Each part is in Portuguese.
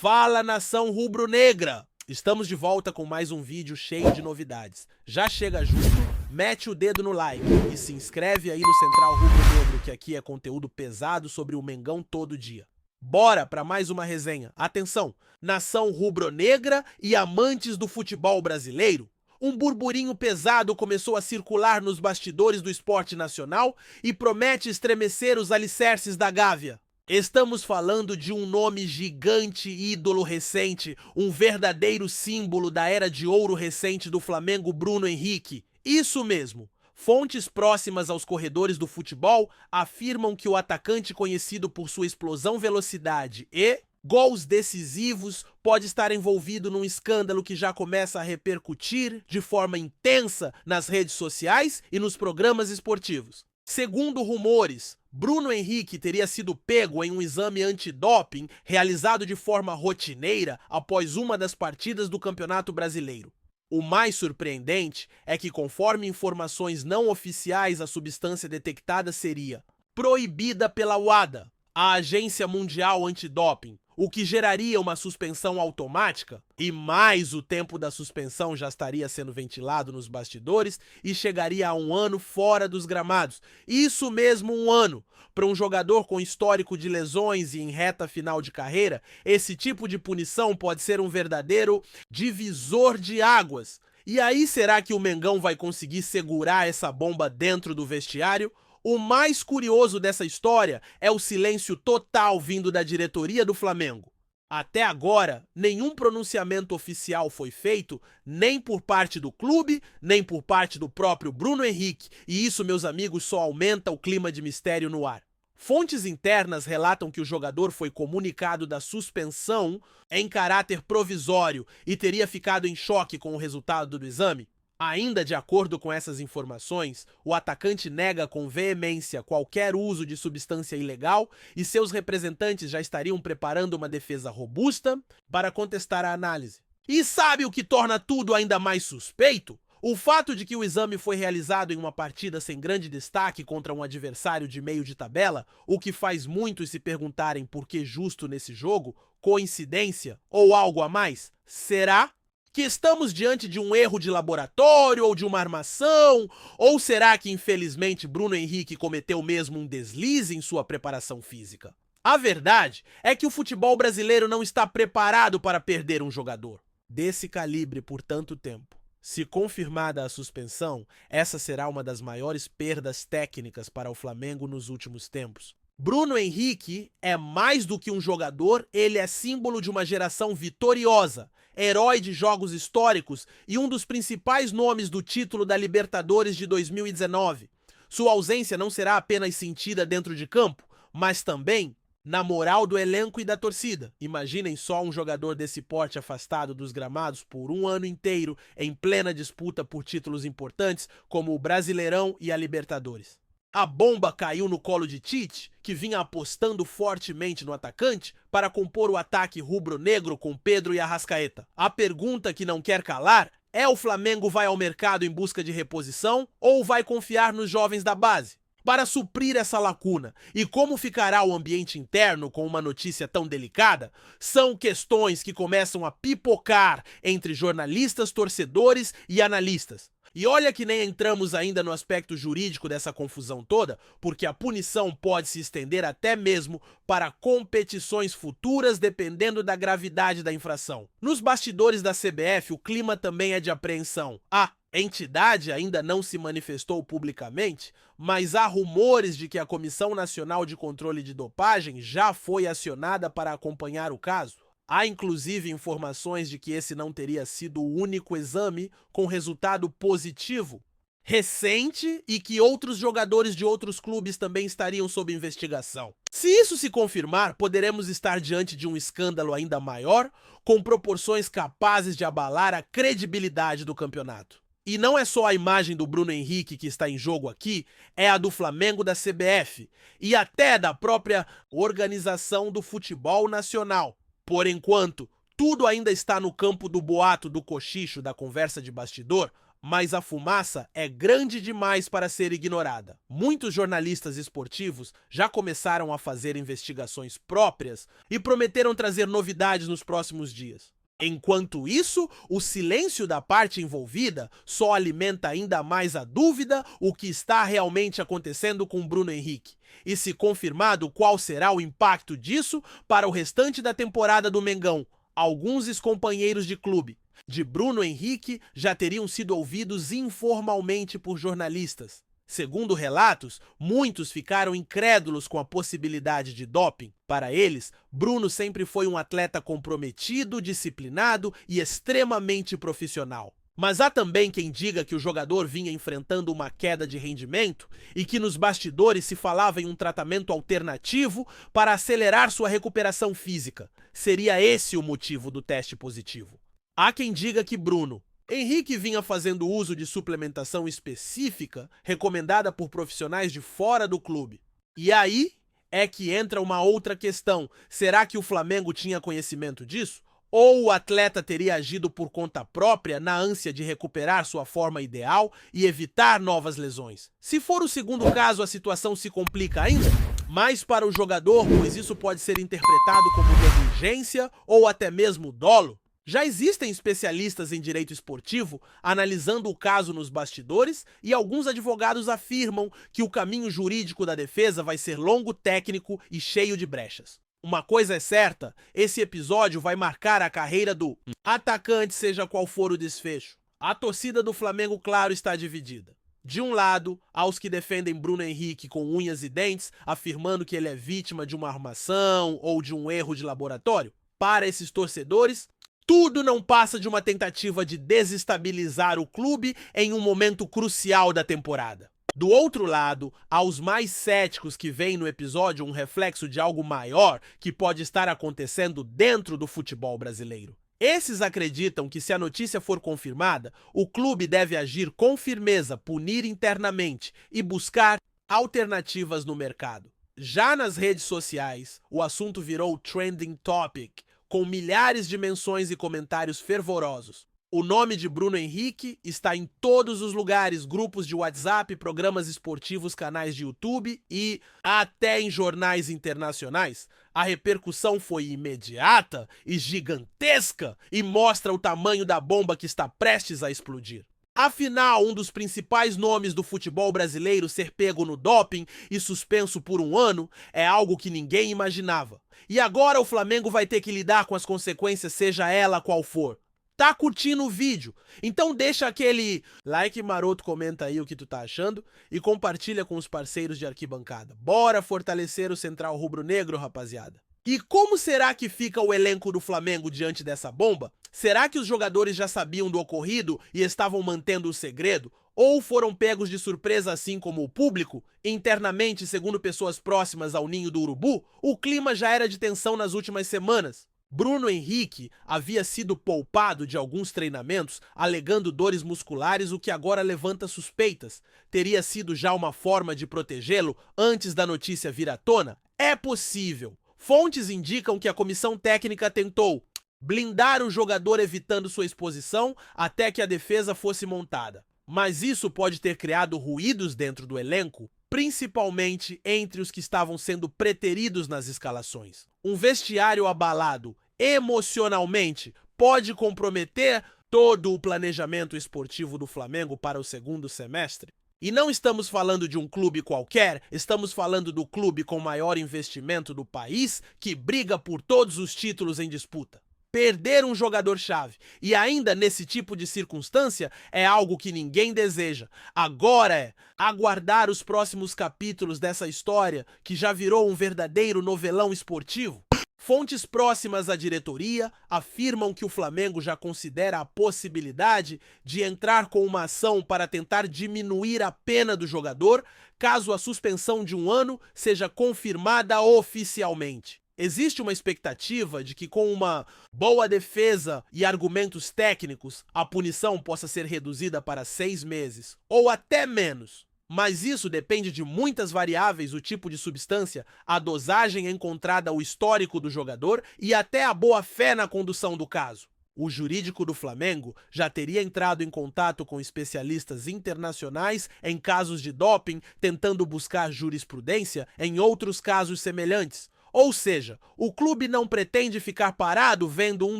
Fala, nação rubro-negra! Estamos de volta com mais um vídeo cheio de novidades. Já chega junto, mete o dedo no like e se inscreve aí no Central Rubro-Negro, que aqui é conteúdo pesado sobre o Mengão todo dia. Bora para mais uma resenha. Atenção, nação rubro-negra e amantes do futebol brasileiro. Um burburinho pesado começou a circular nos bastidores do esporte nacional e promete estremecer os alicerces da Gávea. Estamos falando de um nome gigante, ídolo recente, um verdadeiro símbolo da era de ouro recente do Flamengo, Bruno Henrique. Isso mesmo. Fontes próximas aos corredores do futebol afirmam que o atacante, conhecido por sua explosão, velocidade e gols decisivos, pode estar envolvido num escândalo que já começa a repercutir de forma intensa nas redes sociais e nos programas esportivos. Segundo rumores, Bruno Henrique teria sido pego em um exame antidoping realizado de forma rotineira após uma das partidas do Campeonato Brasileiro. O mais surpreendente é que, conforme informações não oficiais, a substância detectada seria proibida pela WADA, a Agência Mundial Antidoping, o que geraria uma suspensão automática, e mais o tempo da suspensão já estaria sendo ventilado nos bastidores e chegaria a 1 ano fora dos gramados. Isso mesmo, 1 ano. Para um jogador com histórico de lesões e em reta final de carreira, esse tipo de punição pode ser um verdadeiro divisor de águas. E aí, será que o Mengão vai conseguir segurar essa bomba dentro do vestiário? O mais curioso dessa história é o silêncio total vindo da diretoria do Flamengo. Até agora, nenhum pronunciamento oficial foi feito, nem por parte do clube, nem por parte do próprio Bruno Henrique, e isso, meus amigos, só aumenta o clima de mistério no ar. Fontes internas relatam que o jogador foi comunicado da suspensão em caráter provisório e teria ficado em choque com o resultado do exame. Ainda de acordo com essas informações, o atacante nega com veemência qualquer uso de substância ilegal e seus representantes já estariam preparando uma defesa robusta para contestar a análise. E sabe o que torna tudo ainda mais suspeito? O fato de que o exame foi realizado em uma partida sem grande destaque contra um adversário de meio de tabela, o que faz muitos se perguntarem por que justo nesse jogo, coincidência ou algo a mais? Será que estamos diante de um erro de laboratório ou de uma armação? Ou será que, infelizmente, Bruno Henrique cometeu mesmo um deslize em sua preparação física? A verdade é que o futebol brasileiro não está preparado para perder um jogador desse calibre por tanto tempo. Se confirmada a suspensão, essa será uma das maiores perdas técnicas para o Flamengo nos últimos tempos. Bruno Henrique é mais do que um jogador, ele é símbolo de uma geração vitoriosa, herói de jogos históricos e um dos principais nomes do título da Libertadores de 2019. Sua ausência não será apenas sentida dentro de campo, mas também na moral do elenco e da torcida. Imaginem só um jogador desse porte afastado dos gramados por 1 ano inteiro em plena disputa por títulos importantes como o Brasileirão e a Libertadores. A bomba caiu no colo de Tite, que vinha apostando fortemente no atacante para compor o ataque rubro-negro com Pedro e Arrascaeta. A pergunta que não quer calar é: o Flamengo vai ao mercado em busca de reposição ou vai confiar nos jovens da base? Para suprir essa lacuna e como ficará o ambiente interno com uma notícia tão delicada, são questões que começam a pipocar entre jornalistas, torcedores e analistas. E olha que nem entramos ainda no aspecto jurídico dessa confusão toda, porque a punição pode se estender até mesmo para competições futuras, dependendo da gravidade da infração. Nos bastidores da CBF, o clima também é de apreensão. A entidade ainda não se manifestou publicamente, mas há rumores de que a Comissão Nacional de Controle de Dopagem já foi acionada para acompanhar o caso. Há inclusive informações de que esse não teria sido o único exame com resultado positivo recente e que outros jogadores de outros clubes também estariam sob investigação. Se isso se confirmar, poderemos estar diante de um escândalo ainda maior, com proporções capazes de abalar a credibilidade do campeonato. E não é só a imagem do Bruno Henrique que está em jogo aqui, é a do Flamengo, da CBF e até da própria Organização do Futebol Nacional. Por enquanto, tudo ainda está no campo do boato, do cochicho, da conversa de bastidor, Mas a fumaça é grande demais para ser ignorada. Muitos jornalistas esportivos já começaram a fazer investigações próprias e prometeram trazer novidades nos próximos dias. Enquanto isso, o silêncio da parte envolvida só alimenta ainda mais a dúvida o que está realmente acontecendo com Bruno Henrique. E se confirmado, qual será o impacto disso para o restante da temporada do Mengão? Alguns ex-companheiros de clube de Bruno Henrique já teriam sido ouvidos informalmente por jornalistas. Segundo relatos, muitos ficaram incrédulos com a possibilidade de doping. Para eles, Bruno sempre foi um atleta comprometido, disciplinado e extremamente profissional. Mas há também quem diga que o jogador vinha enfrentando uma queda de rendimento e que nos bastidores se falava em um tratamento alternativo para acelerar sua recuperação física. Seria esse o motivo do teste positivo. Há quem diga que Bruno Henrique vinha fazendo uso de suplementação específica recomendada por profissionais de fora do clube. E aí é que entra uma outra questão. Será que o Flamengo tinha conhecimento disso? Ou o atleta teria agido por conta própria na ânsia de recuperar sua forma ideal e evitar novas lesões? Se for o segundo caso, a situação se complica ainda mais para o jogador, pois isso pode ser interpretado como negligência ou até mesmo dolo. Já existem especialistas em direito esportivo analisando o caso nos bastidores e alguns advogados afirmam que o caminho jurídico da defesa vai ser longo, técnico e cheio de brechas. Uma coisa é certa, esse episódio vai marcar a carreira do atacante, seja qual for o desfecho. A torcida do Flamengo, claro, está dividida. De um lado, há os que defendem Bruno Henrique com unhas e dentes, afirmando que ele é vítima de uma armação ou de um erro de laboratório. Para esses torcedores, tudo não passa de uma tentativa de desestabilizar o clube em um momento crucial da temporada. Do outro lado, há os mais céticos que veem no episódio um reflexo de algo maior que pode estar acontecendo dentro do futebol brasileiro. Esses acreditam que, se a notícia for confirmada, o clube deve agir com firmeza, punir internamente e buscar alternativas no mercado. Já nas redes sociais, o assunto virou trending topic, com milhares de menções e comentários fervorosos. O nome de Bruno Henrique está em todos os lugares, grupos de WhatsApp, programas esportivos, canais de YouTube e até em jornais internacionais. A repercussão foi imediata e gigantesca e mostra o tamanho da bomba que está prestes a explodir. Afinal, um dos principais nomes do futebol brasileiro ser pego no doping e suspenso por um ano é algo que ninguém imaginava. E agora o Flamengo vai ter que lidar com as consequências, seja ela qual for. Tá curtindo o vídeo? Então deixa aquele like maroto, comenta aí o que tu tá achando e compartilha com os parceiros de arquibancada. Bora fortalecer o Central Rubro-Negro, rapaziada. E como será que fica o elenco do Flamengo diante dessa bomba? Será que os jogadores já sabiam do ocorrido e estavam mantendo o segredo? Ou foram pegos de surpresa assim como o público? Internamente, segundo pessoas próximas ao ninho do urubu, o clima já era de tensão nas últimas semanas. Bruno Henrique havia sido poupado de alguns treinamentos alegando dores musculares, o que agora levanta suspeitas. Teria sido já uma forma de protegê-lo antes da notícia vir à tona? É possível. Fontes indicam que a comissão técnica tentou blindar o jogador evitando sua exposição até que a defesa fosse montada. Mas isso pode ter criado ruídos dentro do elenco, principalmente entre os que estavam sendo preteridos nas escalações. Um vestiário abalado emocionalmente pode comprometer todo o planejamento esportivo do Flamengo para o segundo semestre. E não estamos falando de um clube qualquer, estamos falando do clube com maior investimento do país, que briga por todos os títulos em disputa. Perder um jogador-chave, e ainda nesse tipo de circunstância, é algo que ninguém deseja. Agora é aguardar os próximos capítulos dessa história, que já virou um verdadeiro novelão esportivo. Fontes próximas à diretoria afirmam que o Flamengo já considera a possibilidade de entrar com uma ação para tentar diminuir a pena do jogador, caso a suspensão de um ano seja confirmada oficialmente. Existe uma expectativa de que, com uma boa defesa e argumentos técnicos, a punição possa ser reduzida para 6 meses, ou até menos. Mas isso depende de muitas variáveis, o tipo de substância, a dosagem encontrada, o histórico do jogador e até a boa-fé na condução do caso. O jurídico do Flamengo já teria entrado em contato com especialistas internacionais em casos de doping, tentando buscar jurisprudência em outros casos semelhantes. Ou seja, o clube não pretende ficar parado vendo um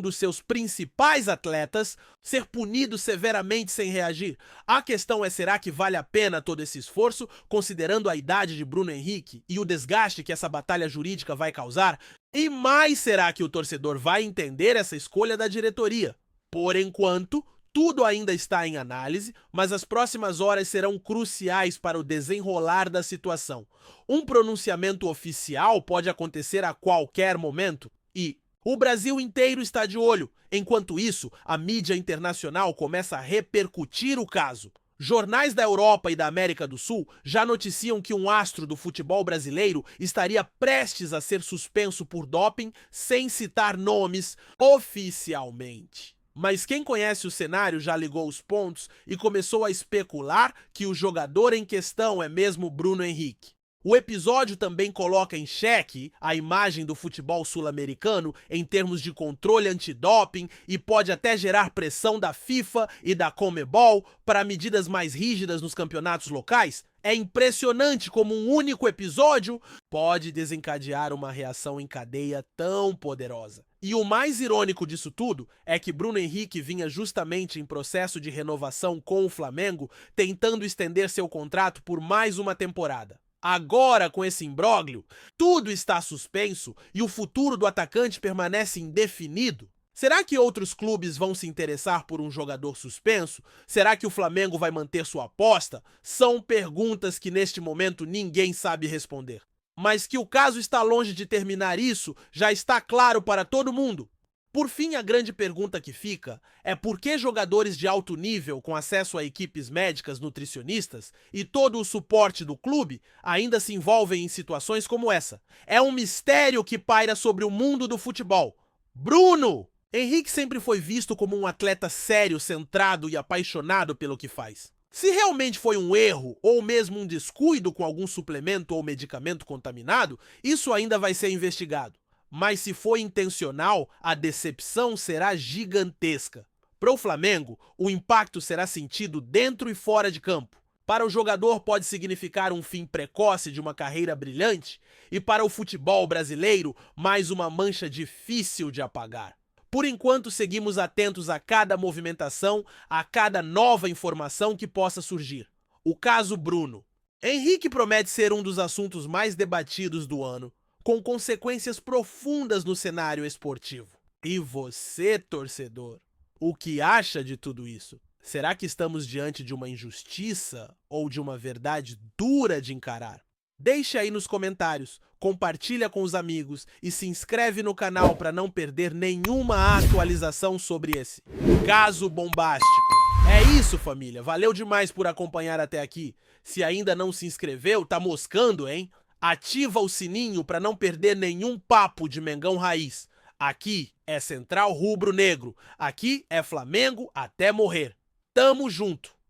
dos seus principais atletas ser punido severamente sem reagir. A questão é, será que vale a pena todo esse esforço, considerando a idade de Bruno Henrique e o desgaste que essa batalha jurídica vai causar? E mais, será que o torcedor vai entender essa escolha da diretoria? Por enquanto, tudo ainda está em análise, mas as próximas horas serão cruciais para o desenrolar da situação. Um pronunciamento oficial pode acontecer a qualquer momento e o Brasil inteiro está de olho. Enquanto isso, a mídia internacional começa a repercutir o caso. Jornais da Europa e da América do Sul já noticiam que um astro do futebol brasileiro estaria prestes a ser suspenso por doping, sem citar nomes oficialmente. Mas quem conhece o cenário já ligou os pontos e começou a especular que o jogador em questão é mesmo Bruno Henrique. O episódio também coloca em xeque a imagem do futebol sul-americano em termos de controle antidoping e pode até gerar pressão da FIFA e da Conmebol para medidas mais rígidas nos campeonatos locais. É impressionante como um único episódio pode desencadear uma reação em cadeia tão poderosa. E o mais irônico disso tudo é que Bruno Henrique vinha justamente em processo de renovação com o Flamengo, tentando estender seu contrato por mais uma temporada. Agora, com esse imbróglio, tudo está suspenso e o futuro do atacante permanece indefinido. Será que outros clubes vão se interessar por um jogador suspenso? Será que o Flamengo vai manter sua aposta? São perguntas que neste momento ninguém sabe responder. Mas que o caso está longe de terminar, isso já está claro para todo mundo. Por fim, a grande pergunta que fica é por que jogadores de alto nível, com acesso a equipes médicas, nutricionistas e todo o suporte do clube, ainda se envolvem em situações como essa. É um mistério que paira sobre o mundo do futebol. Bruno Henrique sempre foi visto como um atleta sério, centrado e apaixonado pelo que faz. Se realmente foi um erro ou mesmo um descuido com algum suplemento ou medicamento contaminado, isso ainda vai ser investigado. Mas se foi intencional, a decepção será gigantesca. Para o Flamengo, o impacto será sentido dentro e fora de campo. Para o jogador pode significar um fim precoce de uma carreira brilhante e para o futebol brasileiro, mais uma mancha difícil de apagar. Por enquanto, seguimos atentos a cada movimentação, a cada nova informação que possa surgir. O caso Bruno. Henrique promete ser um dos assuntos mais debatidos do ano, com consequências profundas no cenário esportivo. E você, torcedor, o que acha de tudo isso? Será que estamos diante de uma injustiça ou de uma verdade dura de encarar? Deixe aí nos comentários, compartilha com os amigos e se inscreve no canal para não perder nenhuma atualização sobre esse caso bombástico. É isso, família. Valeu demais por acompanhar até aqui. Se ainda não se inscreveu, tá moscando, hein? Ativa o sininho para não perder nenhum papo de Mengão Raiz. Aqui é Central Rubro Negro. Aqui é Flamengo até morrer. Tamo junto!